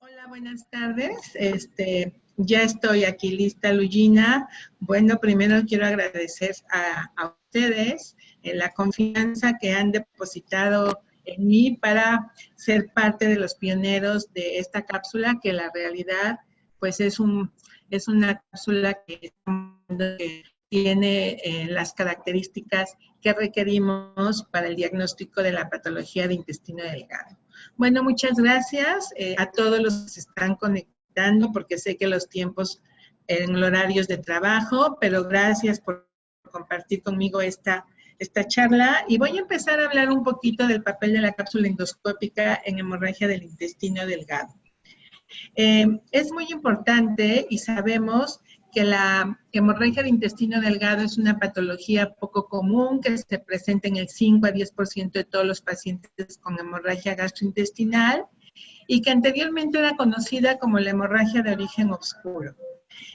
Hola, buenas tardes. Ya estoy aquí lista, Lugina. Bueno, primero quiero agradecer a ustedes la confianza que han depositado en mí para ser parte de los pioneros de esta cápsula, que la realidad, pues es una cápsula que tiene las características que requerimos para el diagnóstico de la patología de intestino delgado. Bueno, muchas gracias a todos los que se están conectando, porque sé que los tiempos en horarios de trabajo, pero gracias por compartir conmigo esta charla. Y voy a empezar a hablar un poquito del papel de la cápsula endoscópica en hemorragia del intestino delgado. Es muy importante y sabemos que la hemorragia de intestino delgado es una patología poco común que se presenta en el 5 a 10% de todos los pacientes con hemorragia gastrointestinal y que anteriormente era conocida como la hemorragia de origen oscuro.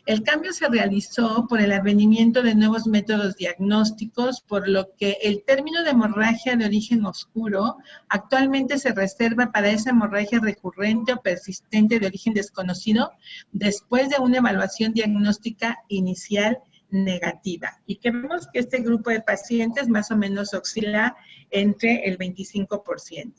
El cambio se realizó por el advenimiento de nuevos métodos diagnósticos, por lo que el término de hemorragia de origen oscuro actualmente se reserva para esa hemorragia recurrente o persistente de origen desconocido después de una evaluación diagnóstica inicial negativa. Y que vemos que este grupo de pacientes más o menos oscila entre el 25%.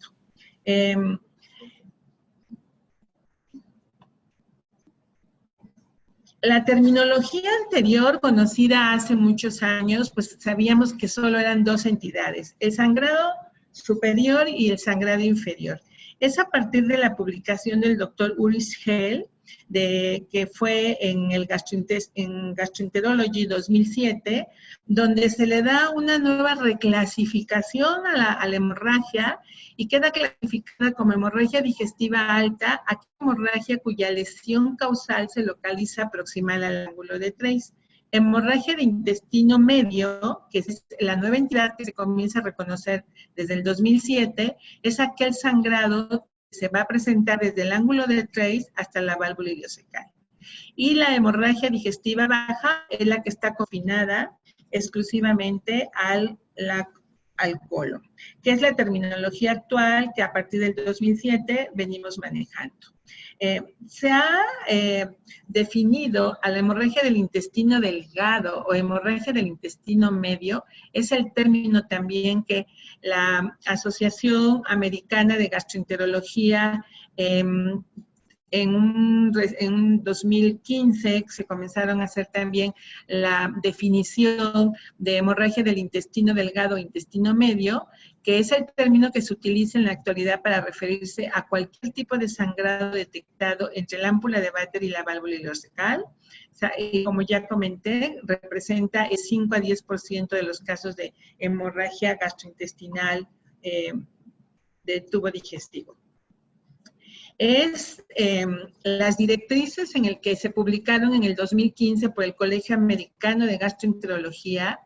La terminología anterior, conocida hace muchos años, pues sabíamos que solo eran dos entidades, el sangrado superior y el sangrado inferior. Es a partir de la publicación del doctor Ulrich Hell, que fue en el Gastroenterology 2007, donde se le da una nueva reclasificación a la hemorragia y queda clasificada como hemorragia digestiva alta, aquella hemorragia cuya lesión causal se localiza proximal al ángulo de Trace. Hemorragia de intestino medio, que es la nueva entidad que se comienza a reconocer desde el 2007, es aquel sangrado que se va a presentar desde el ángulo de Trace hasta la válvula ileocecal. Y la hemorragia digestiva baja es la que está confinada exclusivamente al colon, que es la terminología actual que a partir del 2007 venimos manejando. Se ha definido a la hemorragia del intestino delgado o hemorragia del intestino medio, es el término también que la Asociación Americana de Gastroenterología en 2015 se comenzaron a hacer también la definición de hemorragia del intestino delgado o intestino medio, que es el término que se utiliza en la actualidad para referirse a cualquier tipo de sangrado detectado entre la ámpula de Vater y la válvula ileocecal. O sea, como ya comenté, representa el 5 a 10% de los casos de hemorragia gastrointestinal de tubo digestivo. Las directrices en el que se publicaron en el 2015 por el Colegio Americano de Gastroenterología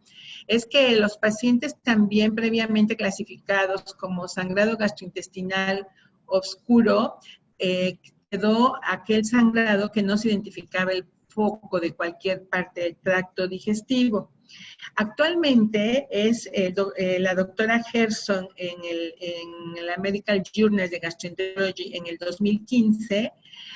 es que los pacientes también previamente clasificados como sangrado gastrointestinal oscuro, quedó aquel sangrado que no se identificaba el foco de cualquier parte del tracto digestivo. Actualmente es la doctora Gerson en la Medical Journal de Gastroenterology en el 2015,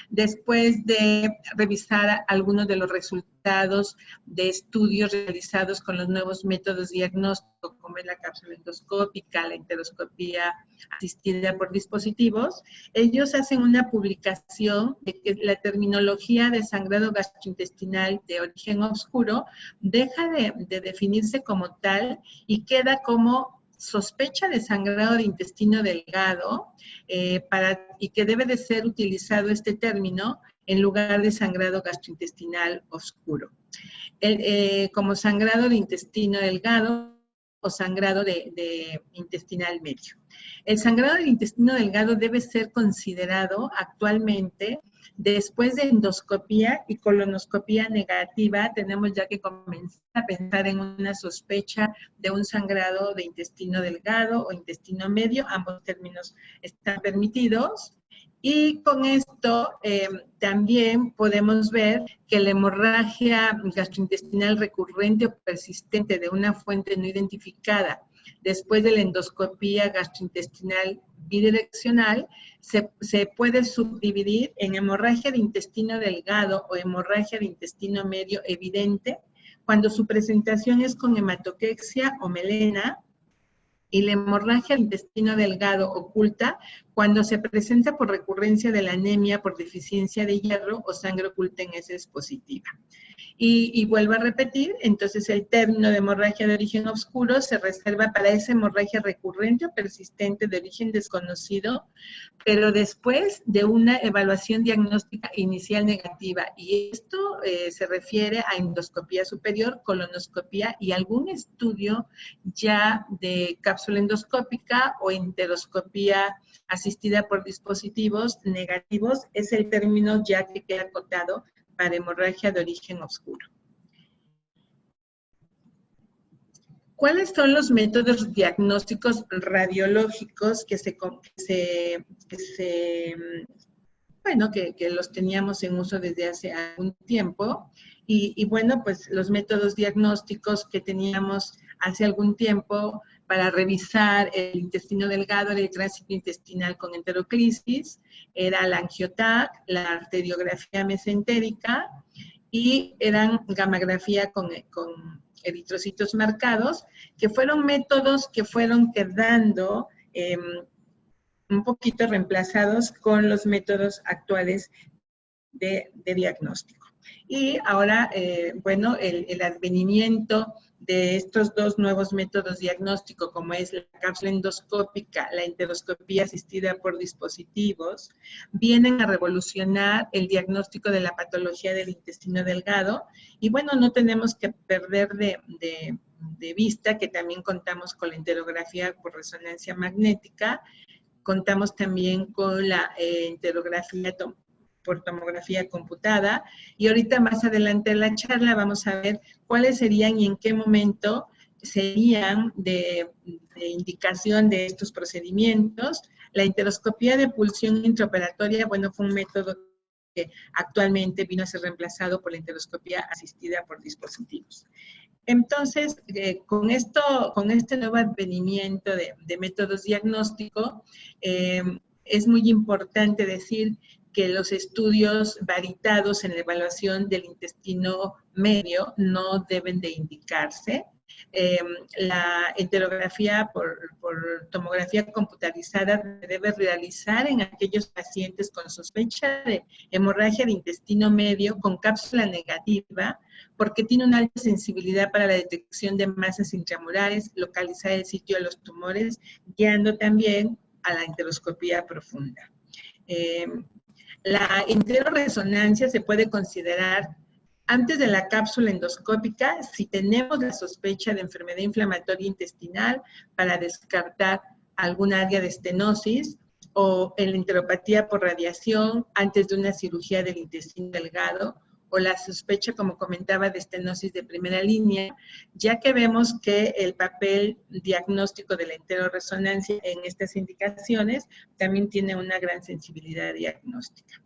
después de revisar algunos de los resultados de estudios realizados con los nuevos métodos diagnósticos, como es la cápsula endoscópica, la enteroscopía asistida por dispositivos. Ellos hacen una publicación de que la terminología de sangrado gastrointestinal de origen oscuro deja de definirse como tal y queda como sospecha de sangrado de intestino delgado y que debe de ser utilizado este término en lugar de sangrado gastrointestinal oscuro. Como sangrado de intestino delgado o sangrado de intestinal medio. El sangrado del intestino delgado debe ser considerado actualmente después de endoscopía y colonoscopía negativa. Tenemos ya que comenzar a pensar en una sospecha de un sangrado de intestino delgado o intestino medio. Ambos términos están permitidos. Y con esto también podemos ver que la hemorragia gastrointestinal recurrente o persistente de una fuente no identificada después de la endoscopía gastrointestinal bidireccional, se puede subdividir en hemorragia de intestino delgado o hemorragia de intestino medio evidente, cuando su presentación es con hematoquexia o melena, y la hemorragia del intestino delgado oculta cuando se presenta por recurrencia de la anemia por deficiencia de hierro o sangre oculta en heces positiva. Y vuelvo a repetir, entonces el término de hemorragia de origen oscuro se reserva para esa hemorragia recurrente o persistente de origen desconocido, pero después de una evaluación diagnóstica inicial negativa. Y esto se refiere a endoscopía superior, colonoscopía y algún estudio ya de cápsula endoscópica o enteroscopía asistida por dispositivos negativos. Es el término ya que queda acotado para hemorragia de origen oscuro. ¿Cuáles son los métodos diagnósticos radiológicos que los teníamos en uso desde hace algún tiempo? Y bueno, pues los métodos diagnósticos que teníamos hace algún tiempo para revisar el intestino delgado, el tránsito intestinal con enteroclisis, era la angioTAC, la arteriografía mesentérica, y eran gammagrafía con eritrocitos marcados, que fueron métodos que fueron quedando un poquito reemplazados con los métodos actuales de diagnóstico. Y ahora, bueno, el advenimiento de estos dos nuevos métodos diagnósticos, como es la cápsula endoscópica, la enteroscopía asistida por dispositivos, vienen a revolucionar el diagnóstico de la patología del intestino delgado. Y bueno, no tenemos que perder de vista que también contamos con la enterografía por resonancia magnética, contamos también con la enterografía por tomografía computada, y ahorita más adelante en la charla vamos a ver cuáles serían y en qué momento serían de indicación de estos procedimientos. La enteroscopía de pulsión intraoperatoria, bueno, fue un método que actualmente vino a ser reemplazado por la enteroscopía asistida por dispositivos. Entonces, con este nuevo advenimiento de métodos diagnósticos, es muy importante decir que los estudios varitados en la evaluación del intestino medio no deben de indicarse. La enterografía por tomografía computarizada debe realizar en aquellos pacientes con sospecha de hemorragia de intestino medio con cápsula negativa, porque tiene una alta sensibilidad para la detección de masas intramurales, localizar el sitio de los tumores, guiando también a la enteroscopía profunda. La enteroresonancia se puede considerar antes de la cápsula endoscópica si tenemos la sospecha de enfermedad inflamatoria intestinal para descartar algún área de estenosis, o en la enteropatía por radiación antes de una cirugía del intestino delgado, o la sospecha, como comentaba, de estenosis de primera línea, ya que vemos que el papel diagnóstico de la enteroresonancia en estas indicaciones también tiene una gran sensibilidad diagnóstica.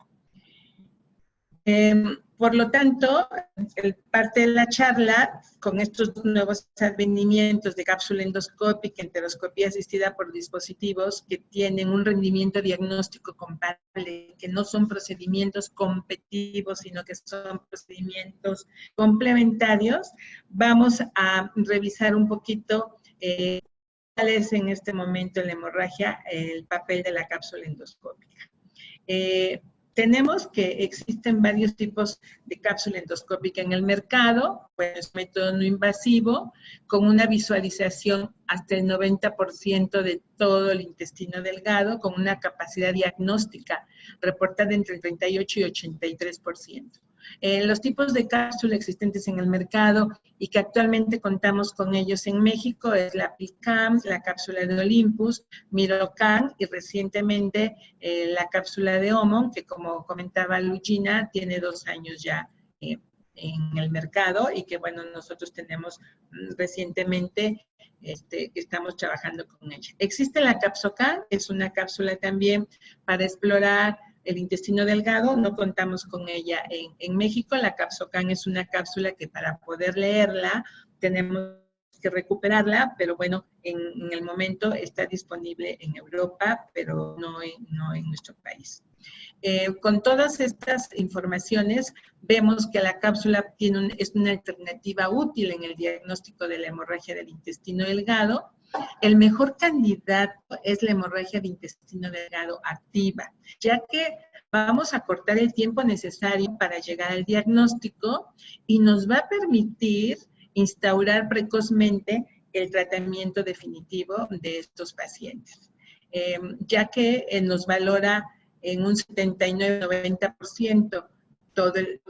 Por lo tanto, parte de la charla, con estos nuevos advenimientos de cápsula endoscópica, enteroscopía asistida por dispositivos que tienen un rendimiento diagnóstico comparable, que no son procedimientos competitivos, sino que son procedimientos complementarios, vamos a revisar un poquito cuál es en este momento en la hemorragia el papel de la cápsula endoscópica. Tenemos que existen varios tipos de cápsula endoscópica en el mercado, pues método no invasivo, con una visualización hasta el 90% de todo el intestino delgado, con una capacidad diagnóstica reportada entre el 38 y 83%. Los tipos de cápsula existentes en el mercado y que actualmente contamos con ellos en México es la PICAM, la cápsula de Olympus, Mirocan y recientemente la cápsula de Omon, que como comentaba Luigina, tiene 2 años ya en el mercado y que bueno, nosotros tenemos recientemente que estamos trabajando con ella. Existe la Capsocan, es una cápsula también para explorar el intestino delgado, no contamos con ella en México. La Capsocan es una cápsula que para poder leerla tenemos que recuperarla, pero bueno, en el momento está disponible en Europa, pero no en nuestro país. Con todas estas informaciones, vemos que la cápsula es una alternativa útil en el diagnóstico de la hemorragia del intestino delgado. El mejor candidato es la hemorragia de intestino delgado activa, ya que vamos a cortar el tiempo necesario para llegar al diagnóstico y nos va a permitir instaurar precozmente el tratamiento definitivo de estos pacientes, ya que nos valora en un 79-90% todo el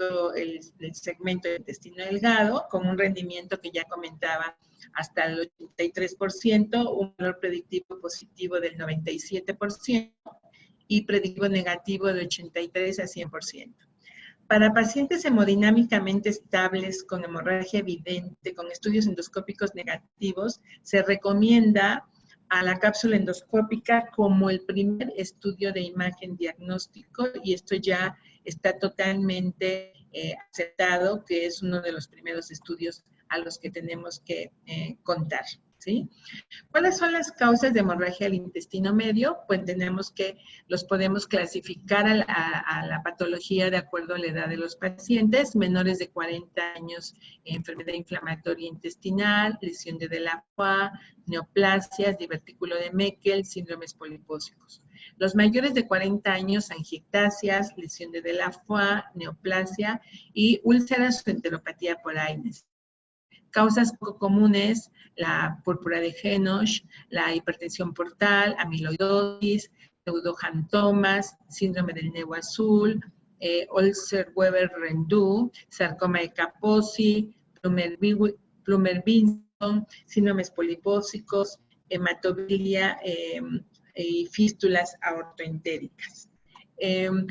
segmento del intestino delgado, con un rendimiento que ya comentaba hasta el 83%, un valor predictivo positivo del 97% y predictivo negativo de 83 a 100%. Para pacientes hemodinámicamente estables con hemorragia evidente, con estudios endoscópicos negativos, se recomienda a la cápsula endoscópica como el primer estudio de imagen diagnóstico, y esto ya está totalmente aceptado, que es uno de los primeros estudios a los que tenemos que contar, ¿sí? ¿Cuáles son las causas de hemorragia del intestino medio? Pues tenemos que los podemos clasificar a la patología de acuerdo a la edad de los pacientes: menores de 40 años, enfermedad inflamatoria intestinal, lesión de Delafroix, neoplasias, divertículo de Meckel, síndromes polipósicos. Los mayores de 40 años, angiectasias, lesión de Delafroix, neoplasia y úlceras o enteropatía por Aines. Causas poco comunes: la púrpura de Henoch, la hipertensión portal, amiloidosis, pseudojantomas, síndrome del nevo azul, Olser-Weber-Rendu, sarcoma de Kaposi, Plummer-Vinson, síndromes polipósicos, hematobilia y fístulas aortoentéricas.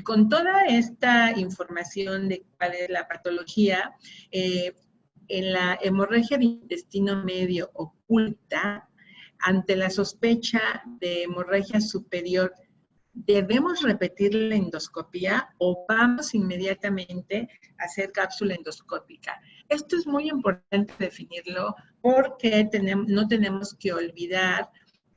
Con toda esta información de cuál es la patología, en la hemorragia de intestino medio oculta, ante la sospecha de hemorragia superior, ¿debemos repetir la endoscopía o vamos inmediatamente a hacer cápsula endoscópica? Esto es muy importante definirlo, porque no tenemos que olvidar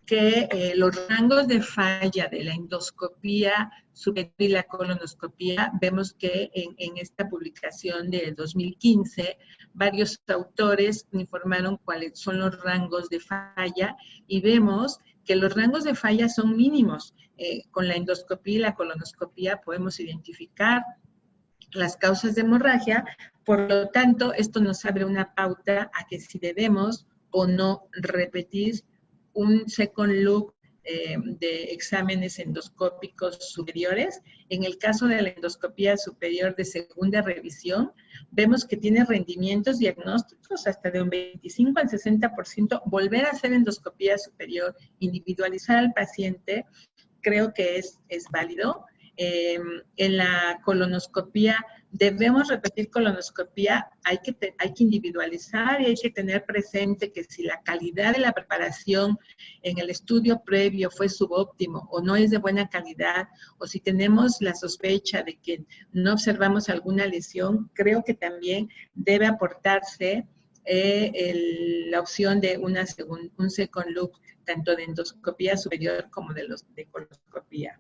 que los rangos de falla de la endoscopía superior y la colonoscopía, vemos que en esta publicación de 2015, varios autores informaron cuáles son los rangos de falla, y vemos que los rangos de falla son mínimos. Con la endoscopía y la colonoscopía podemos identificar las causas de hemorragia. Por lo tanto, esto nos abre una pauta a que si debemos o no repetir un second look de exámenes endoscópicos superiores. En el caso de la endoscopía superior de segunda revisión, vemos que tiene rendimientos diagnósticos hasta de un 25 al 60%. Volver a hacer endoscopía superior, individualizar al paciente, creo que es válido. En la colonoscopía, debemos repetir colonoscopía, hay que individualizar y hay que tener presente que si la calidad de la preparación en el estudio previo fue subóptimo o no es de buena calidad, o si tenemos la sospecha de que no observamos alguna lesión, creo que también debe aportarse la opción de un second look, tanto de endoscopía superior como de colonoscopía.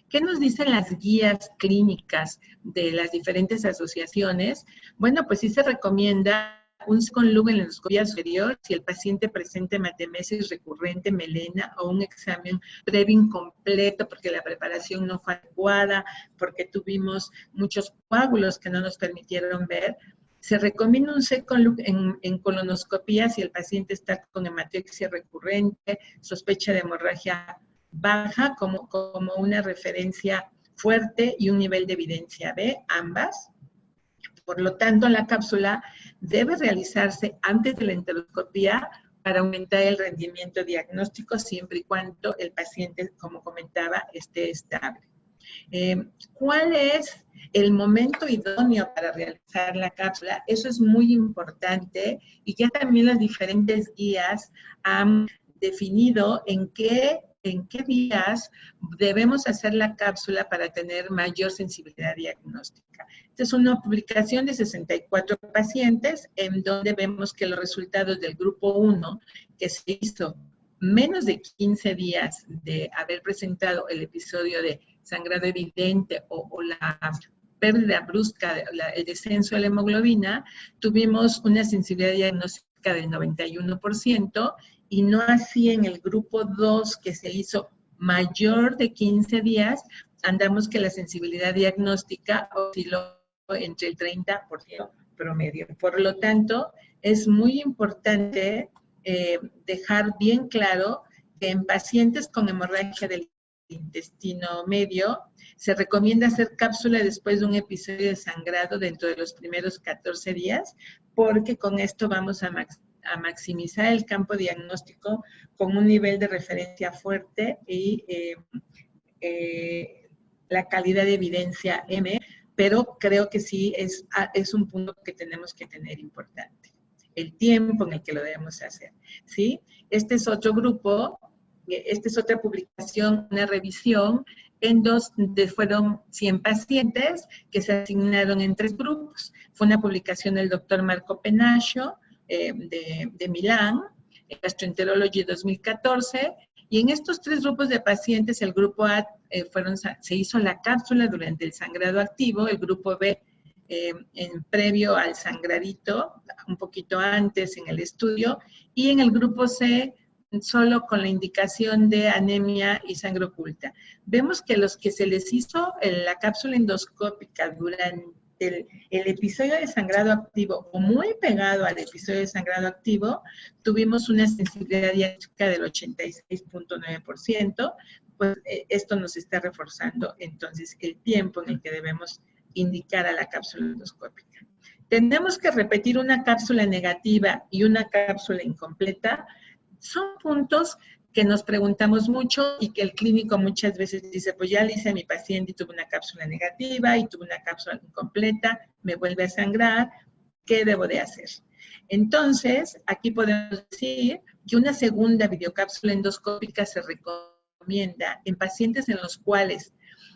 ¿Qué nos dicen las guías clínicas de las diferentes asociaciones? Bueno, pues sí se recomienda un second look en la endoscopía superior si el paciente presenta hematemesis recurrente, melena, o un examen previo incompleto porque la preparación no fue adecuada, porque tuvimos muchos coágulos que no nos permitieron ver. Se recomienda un second look en colonoscopía si el paciente está con hematexia recurrente, sospecha de hemorragia baja, como una referencia fuerte y un nivel de evidencia B, ambas. Por lo tanto, la cápsula debe realizarse antes de la enteroscopía para aumentar el rendimiento diagnóstico, siempre y cuando el paciente, como comentaba, esté estable. ¿Cuál es el momento idóneo para realizar la cápsula? Eso es muy importante, y ya también las diferentes guías han definido en qué en qué días debemos hacer la cápsula para tener mayor sensibilidad diagnóstica. Esta es una publicación de 64 pacientes en donde vemos que los resultados del grupo 1, que se hizo menos de 15 días de haber presentado el episodio de sangrado evidente o la pérdida brusca, el descenso de la hemoglobina, tuvimos una sensibilidad diagnóstica del 91%, y no así en el grupo 2, que se hizo mayor de 15 días, andamos que la sensibilidad diagnóstica osciló entre el 30% promedio. Por lo tanto, es muy importante dejar bien claro que en pacientes con hemorragia del intestino medio, se recomienda hacer cápsula después de un episodio de sangrado dentro de los primeros 14 días, porque con esto vamos a maximizar el campo diagnóstico con un nivel de referencia fuerte y la calidad de evidencia M, pero creo que sí es un punto que tenemos que tener importante, el tiempo en el que lo debemos hacer, ¿sí? Este es otro grupo. Esta es otra publicación, una revisión, en donde fueron 100 pacientes que se asignaron en 3 grupos. Fue una publicación del doctor Marco Penaccio de Milán, Gastroenterology 2014, y en estos 3 grupos de pacientes, el grupo A se hizo la cápsula durante el sangrado activo, el grupo B previo al sangradito, un poquito antes en el estudio, y en el grupo C, solo con la indicación de anemia y sangre oculta. Vemos que los que se les hizo la cápsula endoscópica durante el episodio de sangrado activo o muy pegado al episodio de sangrado activo, tuvimos una sensibilidad diagnóstica del 86.9%, pues esto nos está reforzando entonces el tiempo en el que debemos indicar a la cápsula endoscópica. Tenemos que repetir una cápsula negativa y una cápsula incompleta. Son puntos que nos preguntamos mucho y que el clínico muchas veces dice, pues ya le hice a mi paciente y tuve una cápsula negativa y tuve una cápsula incompleta, me vuelve a sangrar, ¿qué debo de hacer? Entonces, aquí podemos decir que una segunda videocápsula endoscópica se recomienda en pacientes en los cuales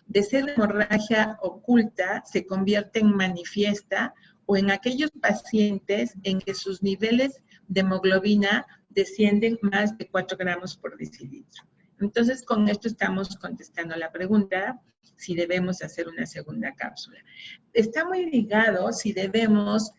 de ser hemorragia oculta se convierte en manifiesta, o en aquellos pacientes en que sus niveles de hemoglobina descienden más de 4 gramos por decilitro. Entonces, con esto estamos contestando la pregunta si debemos hacer una segunda cápsula. Está muy ligado si debemos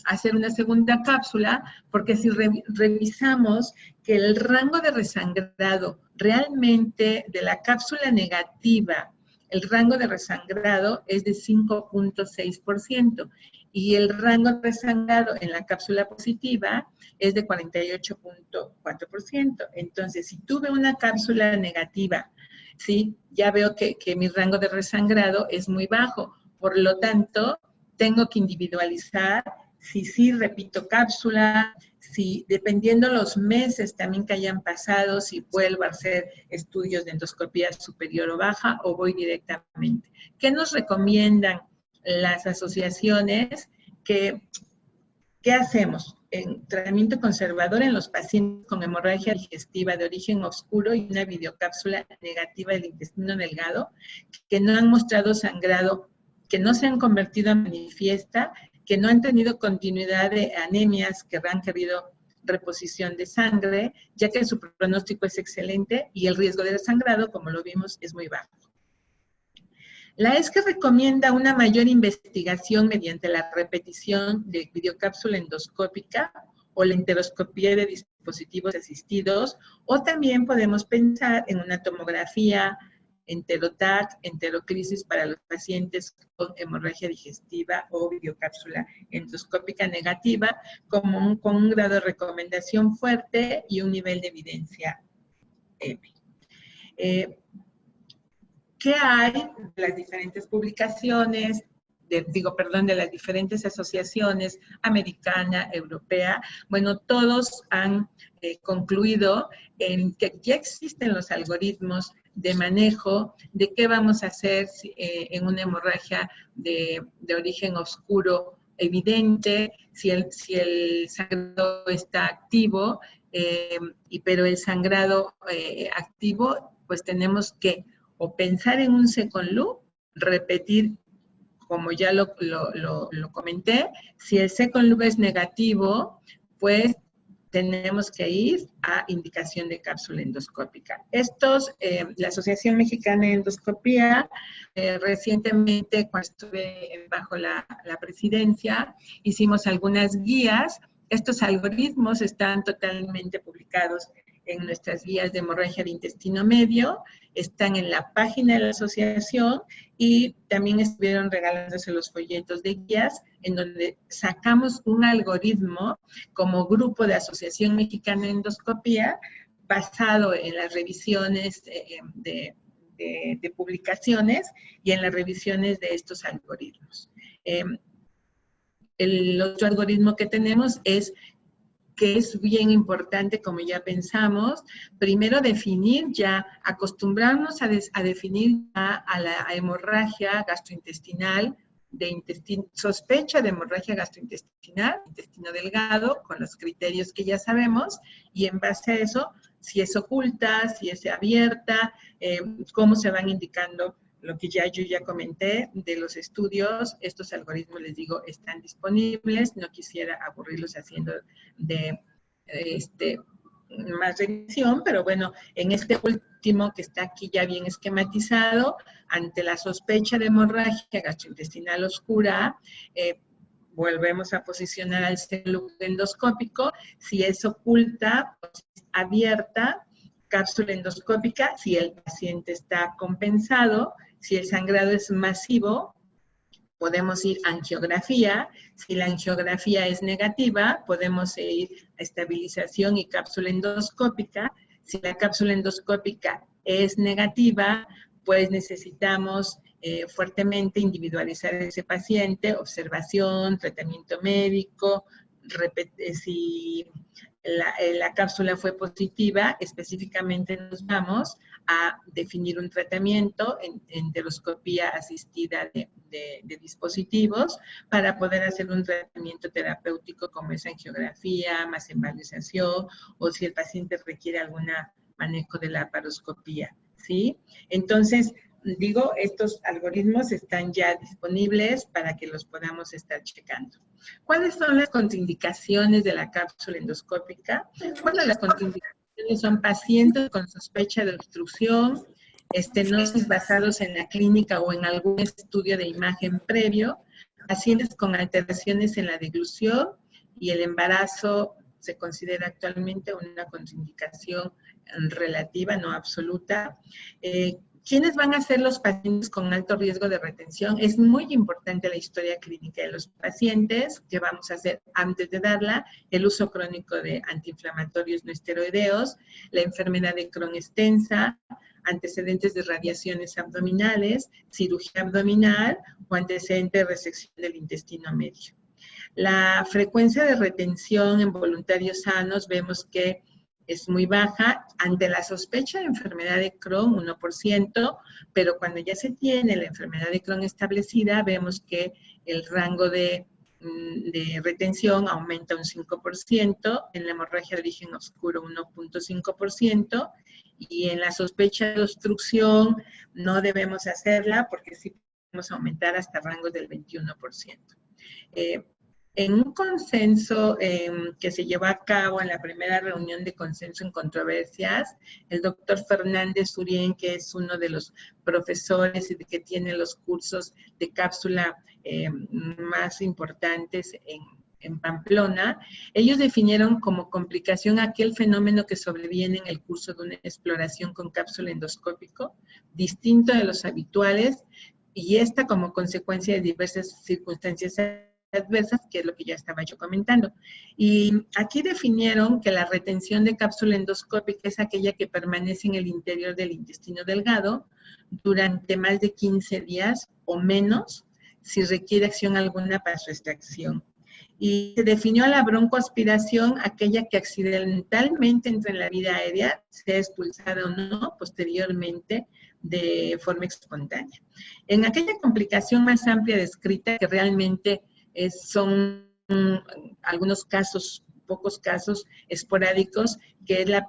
hacer una segunda cápsula, porque si revisamos que el rango de resangrado realmente de la cápsula negativa, el rango de resangrado es de 5.6%, y el rango de resangrado en la cápsula positiva es de 48.4%. Entonces, si tuve una cápsula negativa, ¿sí? Ya veo que mi rango de resangrado es muy bajo. Por lo tanto, tengo que individualizar si sí repito cápsula, si dependiendo los meses también que hayan pasado, si vuelvo a hacer estudios de endoscopía superior o baja o voy directamente. ¿Qué nos recomiendan las asociaciones? ¿Qué hacemos? En tratamiento conservador en los pacientes con hemorragia digestiva de origen oscuro y una videocápsula negativa del intestino delgado, que no han mostrado sangrado, que no se han convertido en manifiesta, que no han tenido continuidad de anemias que han requerido reposición de sangre, ya que su pronóstico es excelente y el riesgo de sangrado, como lo vimos, es muy bajo. La ESCA recomienda una mayor investigación mediante la repetición de videocápsula endoscópica o la enteroscopía de dispositivos asistidos, o también podemos pensar en una tomografía, enteroTAC, enteroclisis para los pacientes con hemorragia digestiva o videocápsula endoscópica negativa, con un grado de recomendación fuerte y un nivel de evidencia M. ¿Qué hay de las diferentes publicaciones, de las diferentes asociaciones americana, europea? Bueno, todos han concluido en que ya existen los algoritmos de manejo de qué vamos a hacer en una hemorragia de origen oscuro evidente, si el sangrado está activo, pero el sangrado activo, pues tenemos que o pensar en un second loop, repetir, como ya lo comenté. Si el second loop es negativo, pues tenemos que ir a indicación de cápsula endoscópica. La Asociación Mexicana de Endoscopía, recientemente, cuando estuve bajo la presidencia, hicimos algunas guías. Estos algoritmos están totalmente publicados en nuestras guías de hemorragia de intestino medio, están en la página de la asociación y también estuvieron regalándose los folletos de guías en donde sacamos un algoritmo como grupo de Asociación Mexicana de Endoscopía basado en las revisiones de publicaciones y en las revisiones de estos algoritmos. El otro algoritmo que tenemos es que es bien importante, como ya pensamos, primero definir ya, acostumbrarnos a definir ya a la hemorragia gastrointestinal, sospecha de hemorragia gastrointestinal, intestino delgado, con los criterios que ya sabemos, y en base a eso, si es oculta, si es abierta, cómo se van indicando lo que yo ya comenté de los estudios. Estos algoritmos, les digo, están disponibles. No quisiera aburrirlos haciendo más revisión, pero bueno, en este último que está aquí ya bien esquematizado, ante la sospecha de hemorragia gastrointestinal oscura, volvemos a posicionar al célula endoscópico. Si es oculta, pues, abierta, cápsula endoscópica. Si el paciente está compensado, si el sangrado es masivo, podemos ir a angiografía. Si la angiografía es negativa, podemos ir a estabilización y cápsula endoscópica. Si la cápsula endoscópica es negativa, pues necesitamos fuertemente individualizar a ese paciente, observación, tratamiento médico. Si la cápsula fue positiva, específicamente nos vamos a definir un tratamiento en enteroscopía asistida de dispositivos para poder hacer un tratamiento terapéutico como es angiografía, más embalización, o si el paciente requiere algún manejo de la laparoscopía, ¿sí? Entonces, digo, estos algoritmos están ya disponibles para que los podamos estar checando. ¿Cuáles son las contraindicaciones de la cápsula endoscópica? Bueno, las contraindicaciones son pacientes con sospecha de obstrucción, estenosis basados en la clínica o en algún estudio de imagen previo, pacientes con alteraciones en la deglución, y el embarazo se considera actualmente una contraindicación relativa, no absoluta. ¿Quiénes van a ser los pacientes con alto riesgo de retención? Es muy importante la historia clínica de los pacientes que vamos a hacer antes de darla, el uso crónico de antiinflamatorios no esteroideos, la enfermedad de Crohn extensa, antecedentes de radiaciones abdominales, cirugía abdominal o antecedente de resección del intestino medio. La frecuencia de retención en voluntarios sanos vemos que es muy baja ante la sospecha de enfermedad de Crohn, 1%, pero cuando ya se tiene la enfermedad de Crohn establecida, vemos que el rango de retención aumenta un 5%, en la hemorragia de origen oscuro 1.5%, y en la sospecha de obstrucción no debemos hacerla porque sí podemos aumentar hasta rangos del 21%. En un consenso que se llevó a cabo en la primera reunión de consenso en controversias, el doctor Fernández Urien, que es uno de los profesores y que tiene los cursos de cápsula más importantes en Pamplona, ellos definieron como complicación aquel fenómeno que sobreviene en el curso de una exploración con cápsula endoscópico, distinto de los habituales, y esta como consecuencia de diversas circunstancias adversas, que es lo que ya estaba yo comentando. Y aquí definieron que la retención de cápsula endoscópica es aquella que permanece en el interior del intestino delgado durante más de 15 días o menos, si requiere acción alguna para su extracción. Y se definió la broncoaspiración, aquella que accidentalmente entra en la vía aérea, sea expulsada o no, posteriormente de forma espontánea. En aquella complicación más amplia descrita, que realmente son algunos casos pocos casos esporádicos, que es la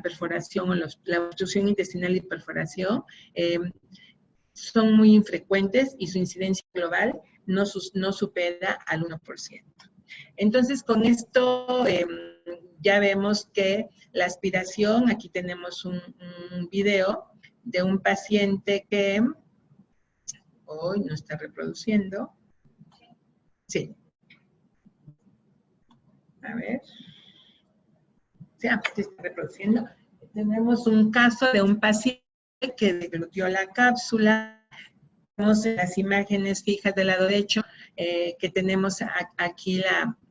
perforación o la obstrucción intestinal y perforación, son muy infrecuentes y su incidencia global no supera al 1%. Entonces, con esto ya vemos que la aspiración, aquí tenemos un video de un paciente que hoy no está reproduciendo. Sí. A ver. Sí, está reproduciendo. Tenemos un caso de un paciente que deglutió la cápsula. Vemos en las imágenes fijas del lado derecho que tenemos aquí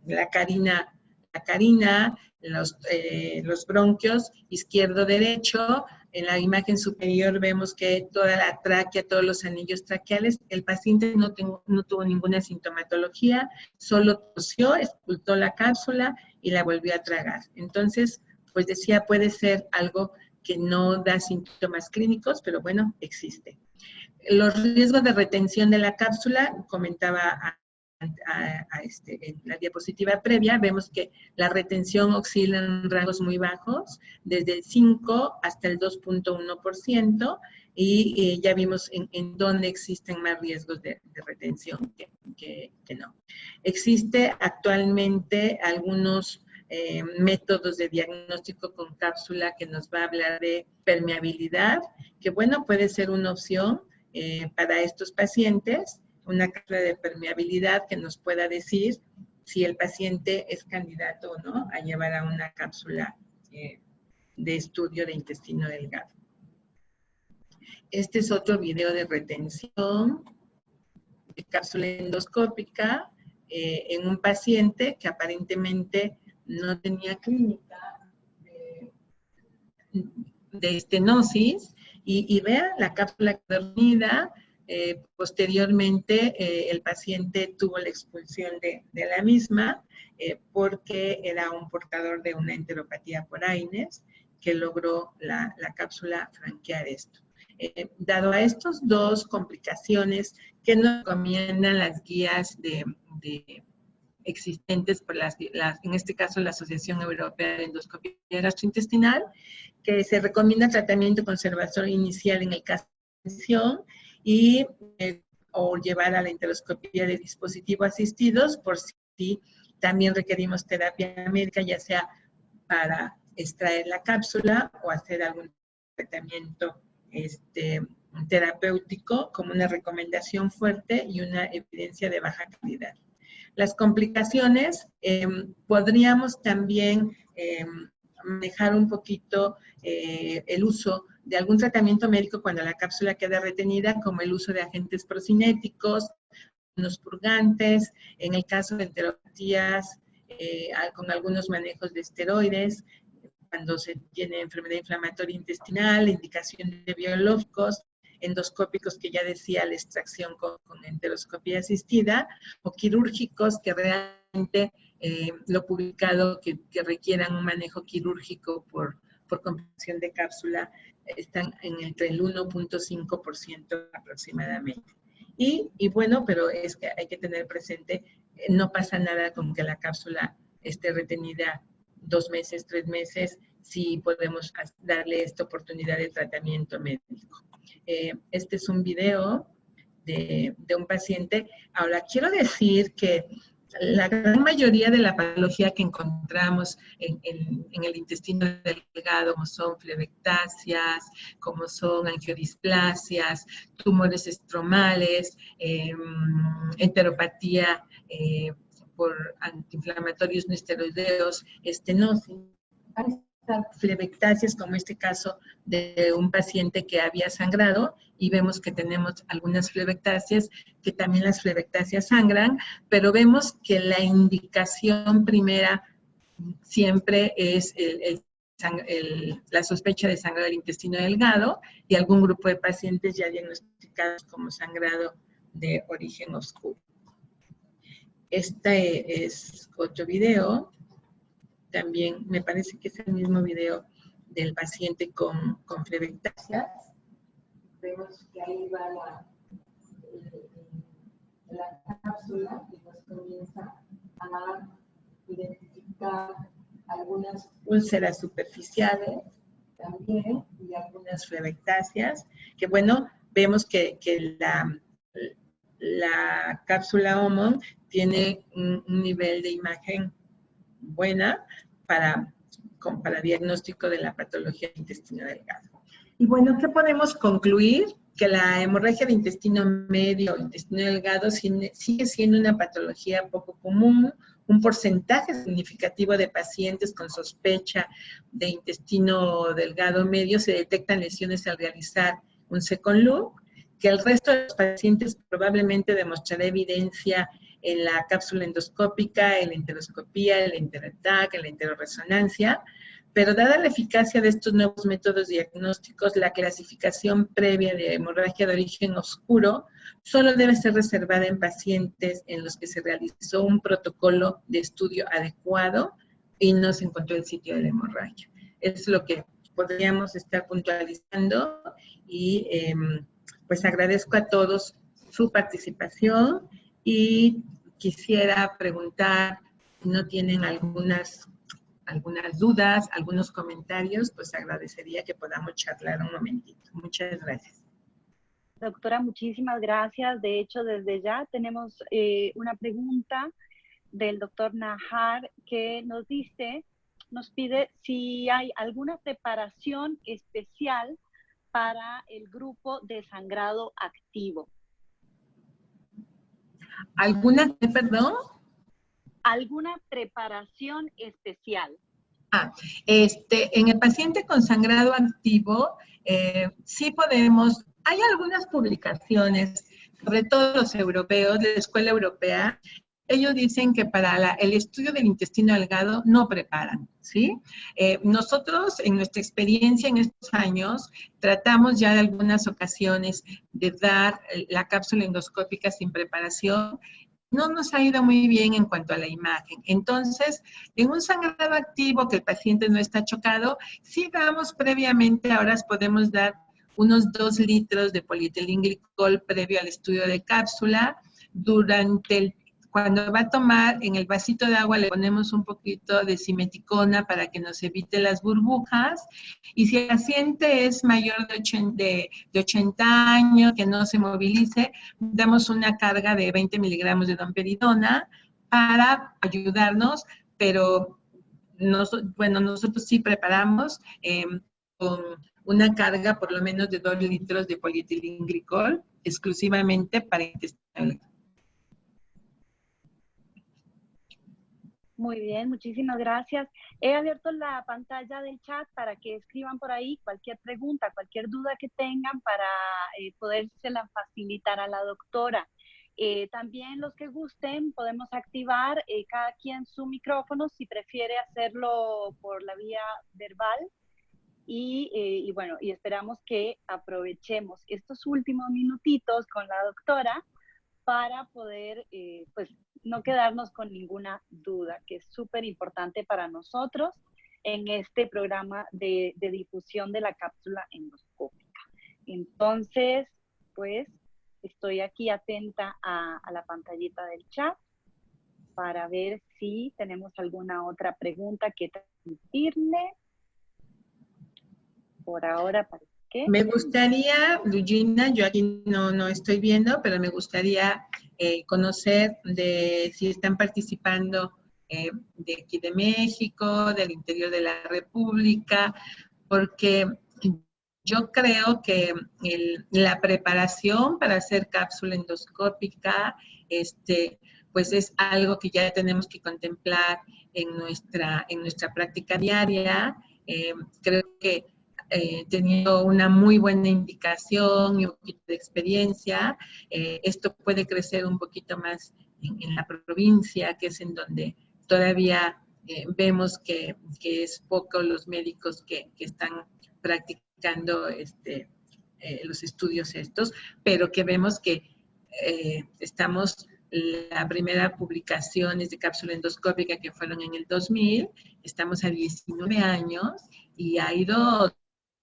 la carina, los bronquios, izquierdo-derecho. En la imagen superior vemos que toda la tráquea, todos los anillos traqueales. El paciente no tuvo ninguna sintomatología, solo tosió, expulsó la cápsula y la volvió a tragar. Entonces, pues decía, puede ser algo que no da síntomas clínicos, pero bueno, existe. Los riesgos de retención de la cápsula, comentaba en la diapositiva previa, vemos que la retención oscila en rangos muy bajos, desde el 5 hasta el 2.1%, y ya vimos en dónde existen más riesgos de retención que no. Existe actualmente algunos métodos de diagnóstico con cápsula que nos va a hablar de permeabilidad, que bueno, puede ser una opción para estos pacientes, una cápsula de permeabilidad que nos pueda decir si el paciente es candidato o no a llevar a una cápsula de estudio de intestino delgado. Este es otro video de retención de cápsula endoscópica en un paciente que aparentemente no tenía clínica de estenosis, y vean, la cápsula dormida. Posteriormente, el paciente tuvo la expulsión de la misma porque era un portador de una enteropatía por Aines que logró la cápsula franquear esto. Dado a estos dos complicaciones que nos recomiendan las guías existentes por en este caso la Asociación Europea de Endoscopía Gastrointestinal, que se recomienda tratamiento conservador inicial en el caso de infección y o llevar a la enteroscopía de dispositivos asistidos por si también requerimos terapia médica, ya sea para extraer la cápsula o hacer algún tratamiento terapéutico, como una recomendación fuerte y una evidencia de baja calidad. Las complicaciones, podríamos también manejar un poquito el uso de algún tratamiento médico cuando la cápsula queda retenida, como el uso de agentes procinéticos, unos purgantes, en el caso de enteropatías, con algunos manejos de esteroides, cuando se tiene enfermedad inflamatoria intestinal, indicación de biológicos, endoscópicos, que ya decía, la extracción con enteroscopía asistida, o quirúrgicos que realmente lo publicado que requieran un manejo quirúrgico por compresión de cápsula, están entre el 1.5% aproximadamente. Y bueno, pero es que hay que tener presente, no pasa nada con que la cápsula esté retenida 2 meses, 3 meses, si podemos darle esta oportunidad de tratamiento médico. Este es un video de un paciente. Ahora, quiero decir que la gran mayoría de la patología que encontramos en el intestino delgado, como son flebectasias, como son angiodisplasias, tumores estromales, enteropatía por antiinflamatorios no esteroideos, estenosis, flebectasias, como este caso de un paciente que había sangrado, y vemos que tenemos algunas flebectasias, que también las flebectasias sangran, pero vemos que la indicación primera siempre es la sospecha de sangrado del intestino delgado y algún grupo de pacientes ya diagnosticados como sangrado de origen oscuro. Este es otro video. También me parece que es el mismo video del paciente con flebectasias. Vemos que ahí va la cápsula y nos comienza a identificar identificar algunas úlceras superficiales también y algunas flerectáceas, que bueno, vemos que la cápsula Omon tiene un nivel de imagen buena para diagnóstico de la patología del intestino delgado. Y bueno, ¿qué podemos concluir? Que la hemorragia de intestino medio o intestino delgado sigue siendo una patología poco común. Un porcentaje significativo de pacientes con sospecha de intestino delgado medio se detectan lesiones al realizar un second look, que el resto de los pacientes probablemente demostrará evidencia en la cápsula endoscópica, en la enteroscopía, en la enteroTAC, en la enteroresonancia, pero dada la eficacia de estos nuevos métodos diagnósticos, la clasificación previa de hemorragia de origen oscuro solo debe ser reservada en pacientes en los que se realizó un protocolo de estudio adecuado y no se encontró el sitio de la hemorragia. Es lo que podríamos estar puntualizando y pues agradezco a todos su participación y quisiera preguntar si no tienen algunas dudas, algunos comentarios, pues agradecería que podamos charlar un momentito. Muchas gracias. Doctora, muchísimas gracias. De hecho, desde ya tenemos una pregunta del doctor Nahar que nos pide si hay alguna preparación especial para el grupo de sangrado activo. ¿Alguna, perdón? ¿Alguna preparación especial? En el paciente con sangrado activo, sí podemos, hay algunas publicaciones, sobre todo los europeos, de la escuela europea, ellos dicen que para el estudio del intestino delgado no preparan, ¿sí? Nosotros, en nuestra experiencia en estos años, tratamos ya de algunas ocasiones de dar la cápsula endoscópica sin preparación. No nos ha ido muy bien en cuanto a la imagen. Entonces, en un sangrado activo que el paciente no está chocado, sí damos previamente, ahora podemos dar unos 2 litros de polietilenglicol previo al estudio de cápsula. Cuando va a tomar, en el vasito de agua le ponemos un poquito de simeticona para que nos evite las burbujas. Y si el paciente es mayor de 80 años, que no se movilice, damos una carga de 20 miligramos de domperidona para ayudarnos, pero nosotros sí preparamos con una carga por lo menos de 2 litros de polietilenglicol exclusivamente para intestino delgado. Muy bien, muchísimas gracias. He abierto la pantalla del chat para que escriban por ahí cualquier pregunta, cualquier duda que tengan para podérsela facilitar a la doctora. También los que gusten podemos activar cada quien su micrófono si prefiere hacerlo por la vía verbal. Y bueno, y esperamos que aprovechemos estos últimos minutitos con la doctora para poder pues no quedarnos con ninguna duda, que es súper importante para nosotros en este programa de difusión de la cápsula endoscópica. Entonces, pues, estoy aquí atenta a la pantallita del chat para ver si tenemos alguna otra pregunta que transmitirle. Por ahora parece que... Me gustaría, Lugina, yo aquí no estoy viendo, pero me gustaría conocer de si están participando de aquí de México, del interior de la República, porque yo creo que la preparación para hacer cápsula endoscópica, pues es algo que ya tenemos que contemplar en nuestra práctica diaria. Creo que teniendo una muy buena indicación y un poquito de experiencia, esto puede crecer un poquito más en la provincia, que es en donde todavía vemos que es poco los médicos que están practicando los estudios estos, pero que vemos que estamos, la primera publicación es de cápsula endoscópica que fueron en el 2000, estamos a 19 años y ha ido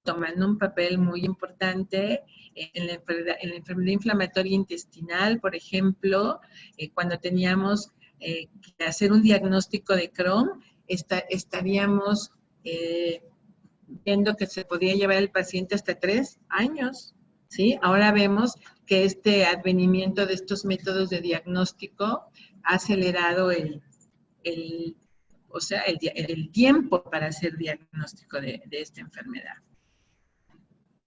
tomando un papel muy importante en la enfermedad inflamatoria intestinal, por ejemplo, cuando teníamos que hacer un diagnóstico de Crohn, estaríamos viendo que se podía llevar el paciente hasta 3 años, ¿sí? Ahora vemos que este advenimiento de estos métodos de diagnóstico ha acelerado el tiempo para hacer diagnóstico de esta enfermedad.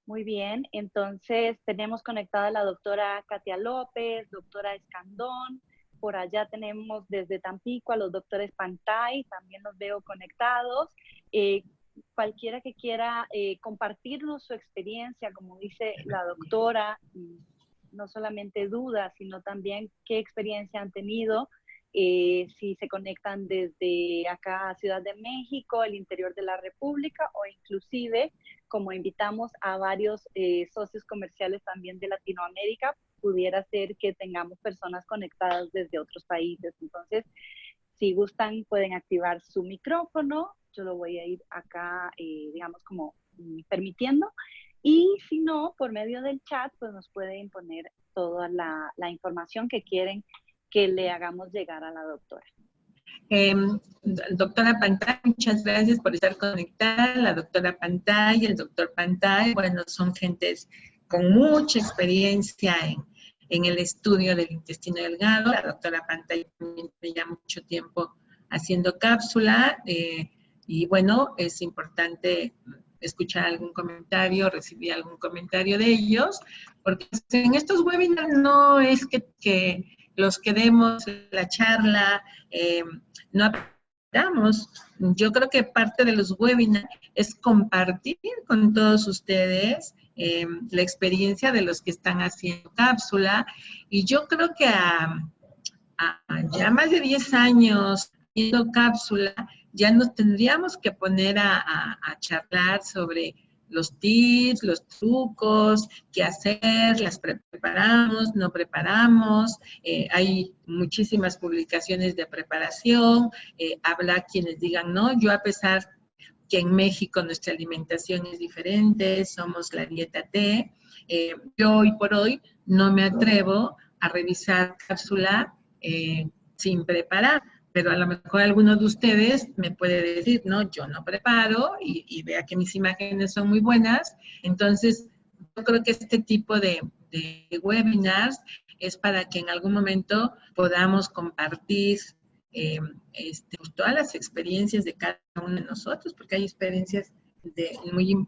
Muy bien, entonces tenemos conectada a la doctora Katia López, doctora Escandón, por allá tenemos desde Tampico a los doctores Pantay, también los veo conectados. Cualquiera que quiera compartirnos su experiencia, como dice la doctora, no solamente dudas, sino también qué experiencia han tenido, si se conectan desde acá a Ciudad de México, el interior de la República, o inclusive, como invitamos a varios socios comerciales también de Latinoamérica, pudiera ser que tengamos personas conectadas desde otros países. Entonces, si gustan, pueden activar su micrófono. Yo lo voy a ir acá, digamos, como permitiendo. Y si no, por medio del chat, pues nos pueden poner toda la información que quieren que le hagamos llegar a la doctora. Doctora Pantay, muchas gracias por estar conectada. La doctora Pantay y el doctor Pantay, bueno, son gentes con mucha experiencia en el estudio del intestino delgado. La doctora Pantay también lleva mucho tiempo haciendo cápsula y bueno, es importante escuchar algún comentario, recibir algún comentario de ellos, porque en estos webinars no es que los que demos la charla no aprendamos. Yo creo que parte de los webinars es compartir con todos ustedes la experiencia de los que están haciendo cápsula, y yo creo que a ya más de 10 años haciendo cápsula, ya nos tendríamos que poner a charlar sobre los tips, los trucos, qué hacer, las preparamos, no preparamos, hay muchísimas publicaciones de preparación, habrá quienes digan, no, yo a pesar que en México nuestra alimentación es diferente, somos la dieta T, yo hoy por hoy no me atrevo a revisar cápsula sin preparar, pero a lo mejor alguno de ustedes me puede decir, no, yo no preparo y vea que mis imágenes son muy buenas. Entonces, yo creo que este tipo de webinars es para que en algún momento podamos compartir pues, todas las experiencias de cada uno de nosotros, porque hay experiencias muy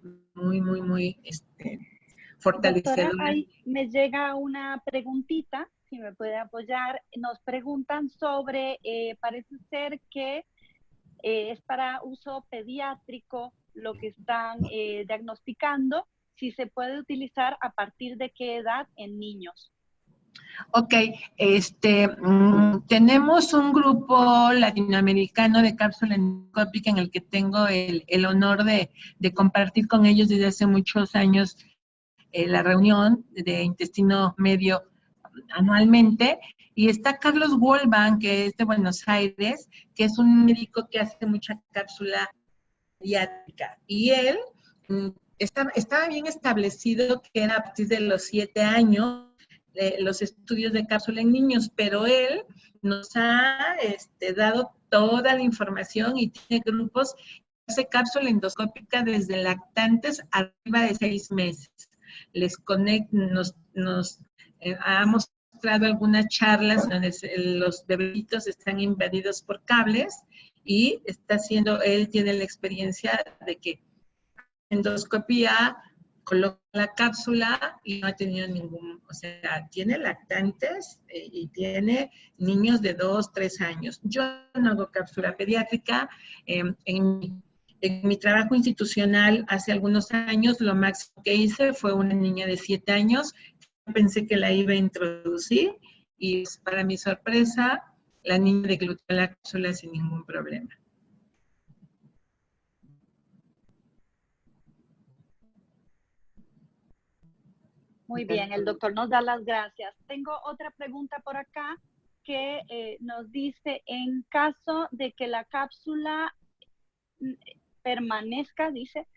fortalecedoras. Doctora, ahí me llega una preguntita, si me puede apoyar. Nos preguntan sobre, parece ser que es para uso pediátrico lo que están diagnosticando, si se puede utilizar a partir de qué edad en niños. Ok, tenemos un grupo latinoamericano de cápsula endoscópica en el que tengo el honor de compartir con ellos desde hace muchos años la reunión de intestino medio anualmente, y está Carlos Wolban, que es de Buenos Aires, que es un médico que hace mucha cápsula pediátrica, y él estaba bien establecido que era a partir de los 7 años los estudios de cápsula en niños, pero él nos ha dado toda la información y tiene grupos que hace cápsula endoscópica desde lactantes arriba de 6 meses. Nos ha mostrado algunas charlas donde los bebitos están invadidos por cables y él tiene la experiencia de que endoscopía coloca la cápsula y no ha tenido tiene lactantes y tiene niños de 2, 3 años. Yo no hago cápsula pediátrica. En mi trabajo institucional hace algunos años, lo máximo que hice fue una niña de 7 años. Pensé que la iba a introducir y para mi sorpresa, la niña declutó la cápsula sin ningún problema. Muy bien, el doctor nos da las gracias. Tengo otra pregunta por acá que nos dice, en caso de que la cápsula permanezca, dice,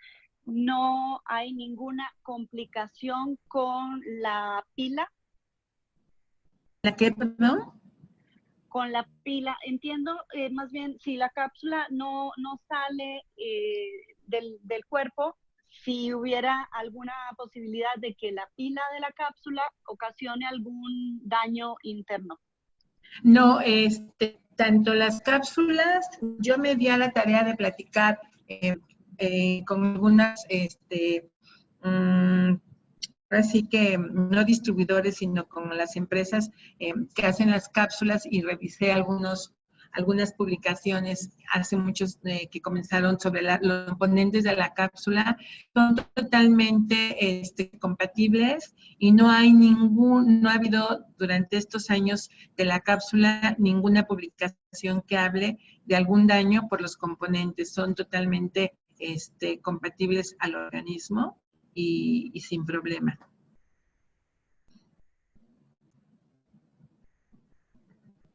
no hay ninguna complicación con la pila. ¿La qué, perdón? con la pila, entiendo, más bien, si la cápsula no sale del cuerpo, si hubiera alguna posibilidad de que la pila de la cápsula ocasione algún daño interno. No, tanto las cápsulas, yo me di a la tarea de platicar con algunas, así que no distribuidores, sino con las empresas que hacen las cápsulas, y revisé algunas publicaciones hace muchos que comenzaron sobre los componentes de la cápsula. Son totalmente compatibles y no ha habido durante estos años de la cápsula ninguna publicación que hable de algún daño por los componentes. Son totalmente compatibles al organismo y sin problema.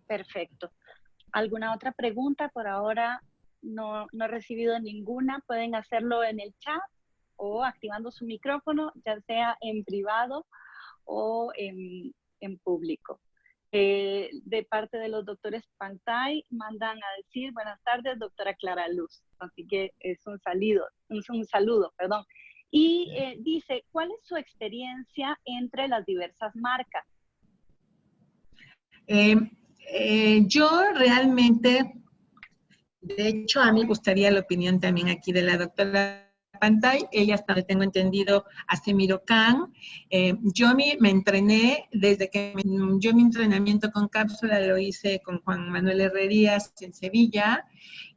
Perfecto. ¿Alguna otra pregunta? Por ahora no he recibido ninguna. Pueden hacerlo en el chat o activando su micrófono, ya sea en privado o en público. De parte de los doctores Pantay, mandan a decir, buenas tardes, doctora Clara Luz. Así que es un saludo, perdón. Y dice, ¿cuál es su experiencia entre las diversas marcas? Yo realmente, de hecho, a mí me gustaría la opinión también aquí de la doctora Pantay. Ella, hasta donde tengo entendido, hace Mirocan. Yo me entrené desde que yo mi entrenamiento con cápsula lo hice con Juan Manuel Herrerías en Sevilla,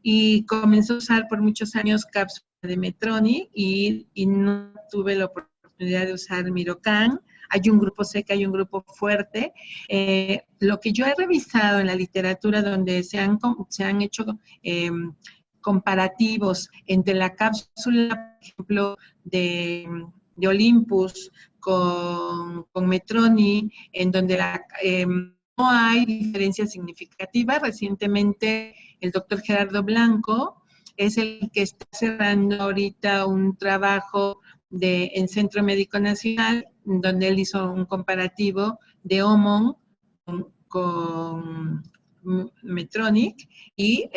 y comenzó a usar por muchos años cápsula de Medtronic y no tuve la oportunidad de usar Mirocan. Hay un grupo seca, hay un grupo fuerte. Lo que yo he revisado en la literatura, donde se han hecho comparativos entre la cápsula, por ejemplo, de Olympus con Medtronic, en donde no hay diferencia significativa. Recientemente, el doctor Gerardo Blanco es el que está cerrando ahorita un trabajo en Centro Médico Nacional, donde él hizo un comparativo de Omon con Medtronic, y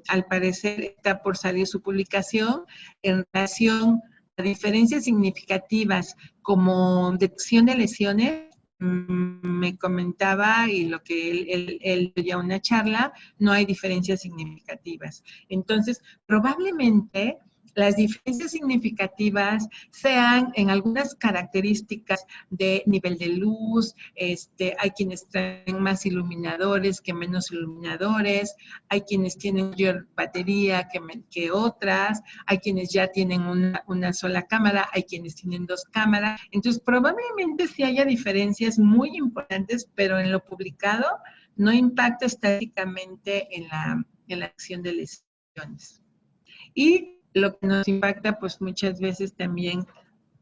al parecer está por salir su publicación en relación a diferencias significativas como detección de lesiones. Me comentaba, y lo que él dio una charla, no hay diferencias significativas. Entonces, probablemente las diferencias significativas sean en algunas características de nivel de luz. Hay quienes traen más iluminadores que menos iluminadores, hay quienes tienen mayor batería que otras, hay quienes ya tienen una sola cámara, hay quienes tienen dos cámaras. Entonces, probablemente sí haya diferencias muy importantes, pero en lo publicado no impacta estadísticamente en la acción de lesiones. Y lo que nos impacta, pues muchas veces también,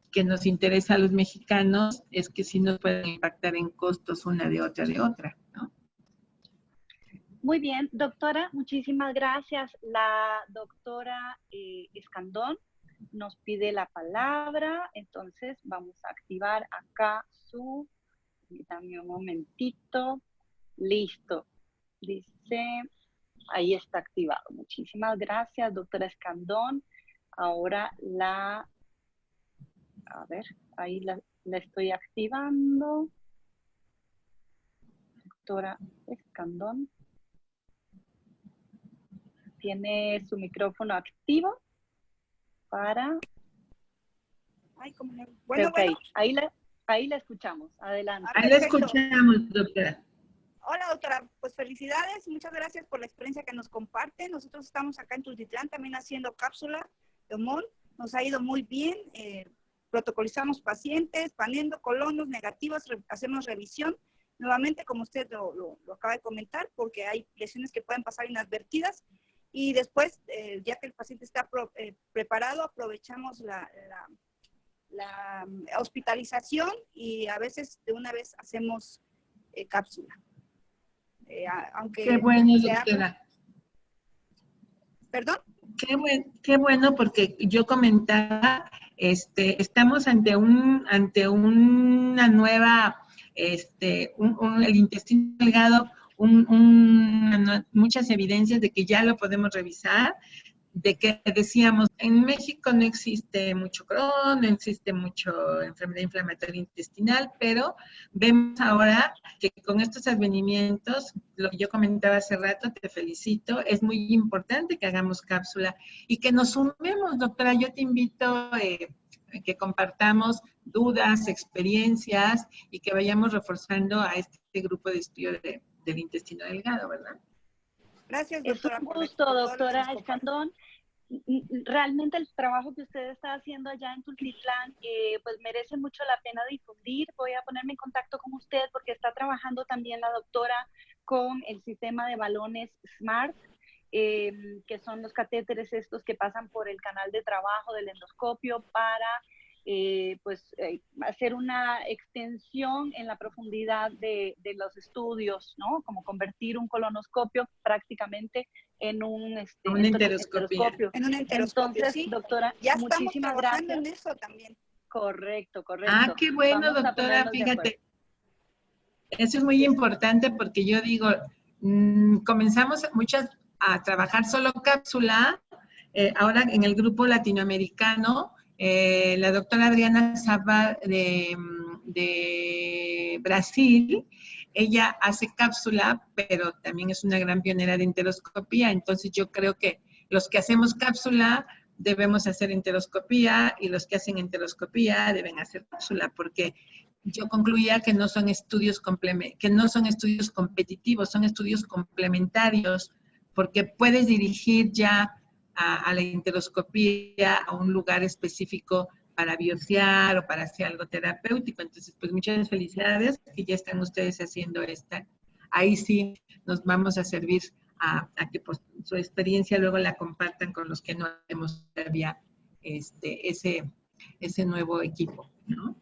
que nos interesa a los mexicanos, es que sí nos pueden impactar en costos una de otra, ¿no? Muy bien, doctora, muchísimas gracias. La doctora Escandón nos pide la palabra, entonces vamos a activar acá dame un momentito, listo, dice, ahí está activado. Muchísimas gracias, doctora Escandón. Ahora ahí la estoy activando. Doctora Escandón. Tiene su micrófono activo para... Ay, ¿cómo no? Bueno, okay. Bueno. Ahí la escuchamos. Adelante. Ahí la escuchamos, doctora. Hola, doctora. Pues felicidades. Muchas gracias por la experiencia que nos comparte. Nosotros estamos acá en Tultitlán también haciendo cápsula de Omon. Nos ha ido muy bien. Protocolizamos pacientes, poniendo colonos negativos, hacemos revisión. Nuevamente, como usted lo acaba de comentar, porque hay lesiones que pueden pasar inadvertidas. Y después, ya que el paciente está preparado, aprovechamos la hospitalización, y a veces de una vez hacemos cápsula. Aunque qué bueno, doctora. ¿Perdón? Qué bueno, porque yo comentaba, estamos ante una nueva, el intestino delgado, muchas evidencias de que ya lo podemos revisar, de que decíamos, en México no existe mucho Crohn, no existe mucho enfermedad inflamatoria intestinal, pero vemos ahora que con estos advenimientos, lo que yo comentaba hace rato, te felicito, es muy importante que hagamos cápsula y que nos sumemos, doctora. Yo te invito que compartamos dudas, experiencias y que vayamos reforzando a este grupo de estudio del intestino delgado, ¿verdad? Gracias, doctora. Es un gusto, doctora Escandón. Realmente el trabajo que usted está haciendo allá en Tultitlán, pues merece mucho la pena difundir. Voy a ponerme en contacto con usted porque está trabajando también la doctora con el sistema de balones SMART, que son los catéteres estos que pasan por el canal de trabajo del endoscopio para hacer una extensión en la profundidad de los estudios, ¿no? Como convertir un colonoscopio prácticamente en un enteroscopio. En un enteroscopio. Entonces, sí. doctora, ya estamos muchísimas trabajando gracias. en eso también. Correcto. Ah, qué bueno, Vamos doctora, fíjate. Eso es muy importante porque yo digo, comenzamos muchas a trabajar solo cápsula, ahora en el grupo latinoamericano, la doctora Adriana Saba de Brasil, ella hace cápsula, pero también es una gran pionera de enteroscopía, entonces yo creo que los que hacemos cápsula debemos hacer enteroscopía y los que hacen enteroscopía deben hacer cápsula, porque yo concluía que no son estudios competitivos, son estudios complementarios, porque puedes dirigir ya a la enteroscopía a un lugar específico para biopsiar o para hacer algo terapéutico. Entonces, pues muchas felicidades que ya están ustedes haciendo esta. Ahí sí nos vamos a servir a que pues, su experiencia luego la compartan con los que no hemos todavía ese nuevo equipo, ¿no?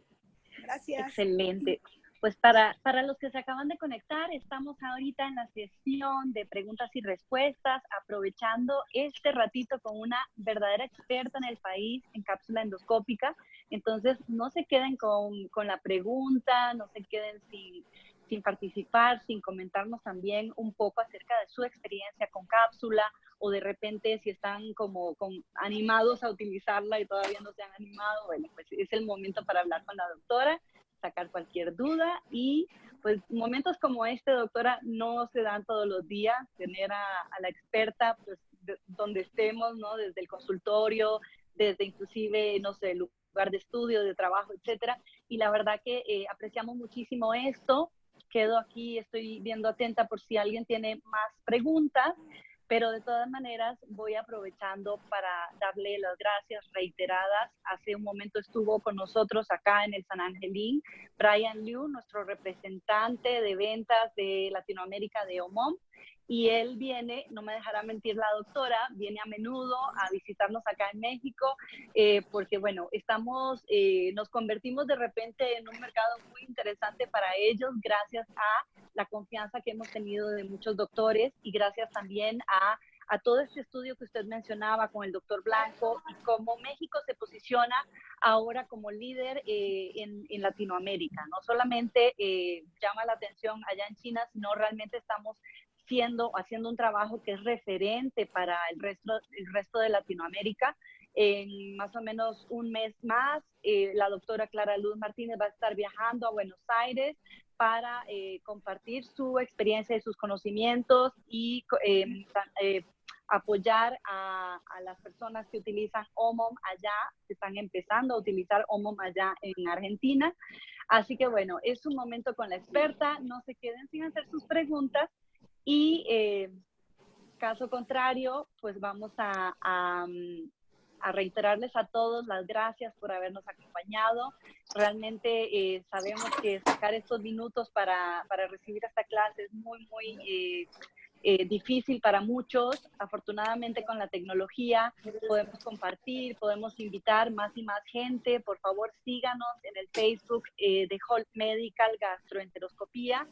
Gracias. Excelente. Pues para los que se acaban de conectar, estamos ahorita en la sesión de preguntas y respuestas, aprovechando este ratito con una verdadera experta en el país en cápsula endoscópica. Entonces, no se queden con la pregunta, no se queden sin participar, sin comentarnos también un poco acerca de su experiencia con cápsula, o de repente si están como animados a utilizarla y todavía no se han animado, bueno, pues es el momento para hablar con la doctora, sacar cualquier duda. Y pues momentos como este, doctora, no se dan todos los días, tener a la experta pues donde estemos, ¿no? Desde el consultorio, desde inclusive, no sé, el lugar de estudio, de trabajo, etcétera. Y la verdad que apreciamos muchísimo esto. Quedo aquí, estoy viendo atenta por si alguien tiene más preguntas, pero de todas maneras voy aprovechando para darle las gracias reiteradas. Hace un momento estuvo con nosotros acá en el San Angelín Brian Liu, nuestro representante de ventas de Latinoamérica de OMOM, y él viene, no me dejará mentir la doctora, viene a menudo a visitarnos acá en México, porque bueno, nos convertimos de repente en un mercado muy interesante para ellos, gracias a la confianza que hemos tenido de muchos doctores y gracias también a todo este estudio que usted mencionaba con el doctor Blanco y cómo México se posiciona ahora como líder en Latinoamérica. No solamente llama la atención allá en China, sino realmente estamos haciendo un trabajo que es referente para el resto de Latinoamérica. En más o menos un mes más, la doctora Clara Luz Martínez va a estar viajando a Buenos Aires para compartir su experiencia y sus conocimientos y apoyar a las personas que utilizan OMOM allá, que están empezando a utilizar OMOM allá en Argentina. Así que bueno, es un momento con la experta, no se queden sin hacer sus preguntas y caso contrario, pues vamos a reiterarles a todos las gracias por habernos acompañado. Realmente sabemos que sacar estos minutos para recibir esta clase es muy difícil para muchos. Afortunadamente con la tecnología podemos compartir, podemos invitar más y más gente. Por favor, síganos en el Facebook de Holt Medical Gastroendoscopía,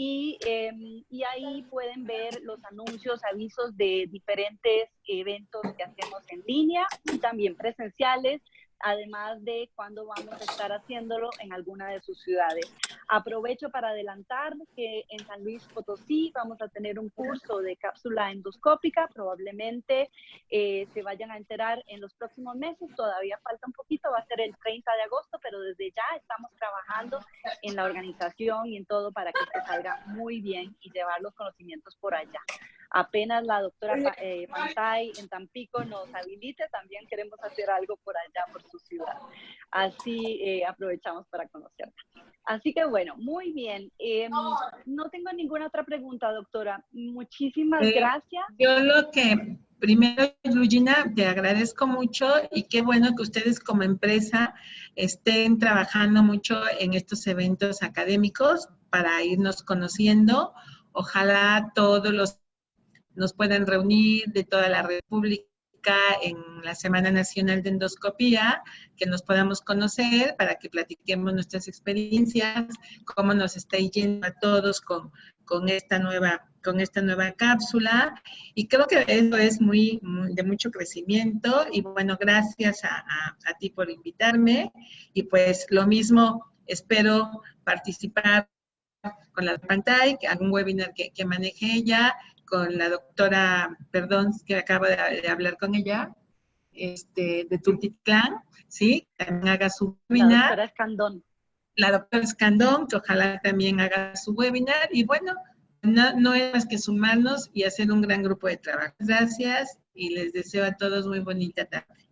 y ahí pueden ver los anuncios, avisos de diferentes eventos que hacemos en línea y también presenciales, además de cuándo vamos a estar haciéndolo en alguna de sus ciudades. Aprovecho para adelantar que en San Luis Potosí vamos a tener un curso de cápsula endoscópica, probablemente se vayan a enterar en los próximos meses, todavía falta un poquito, va a ser el 30 de agosto, pero desde ya estamos trabajando en la organización y en todo para que esto salga muy bien y llevar los conocimientos por allá. Apenas la doctora Pantay en Tampico nos habilite, también queremos hacer algo por allá, por su ciudad. Así aprovechamos para conocerla. Así que bueno, muy bien. No tengo ninguna otra pregunta, doctora. Muchísimas gracias. Yo lo que primero, Lugina, te agradezco mucho y qué bueno que ustedes como empresa estén trabajando mucho en estos eventos académicos para irnos conociendo. Ojalá todos nos puedan reunir de toda la República en la Semana Nacional de Endoscopía, que nos podamos conocer para que platiquemos nuestras experiencias, cómo nos está yendo a todos con esta nueva cápsula. Y creo que eso es de mucho crecimiento. Y bueno, gracias a ti por invitarme. Y pues lo mismo, espero participar con la pantalla, algún webinar que maneje ella, con la doctora, perdón, que acabo de hablar con ella, de Tultitlán, ¿sí? También haga su webinar. La doctora Escandón. La doctora Escandón, que ojalá también haga su webinar. Y bueno, no es más que sumarnos y hacer un gran grupo de trabajo. Gracias y les deseo a todos muy bonita tarde.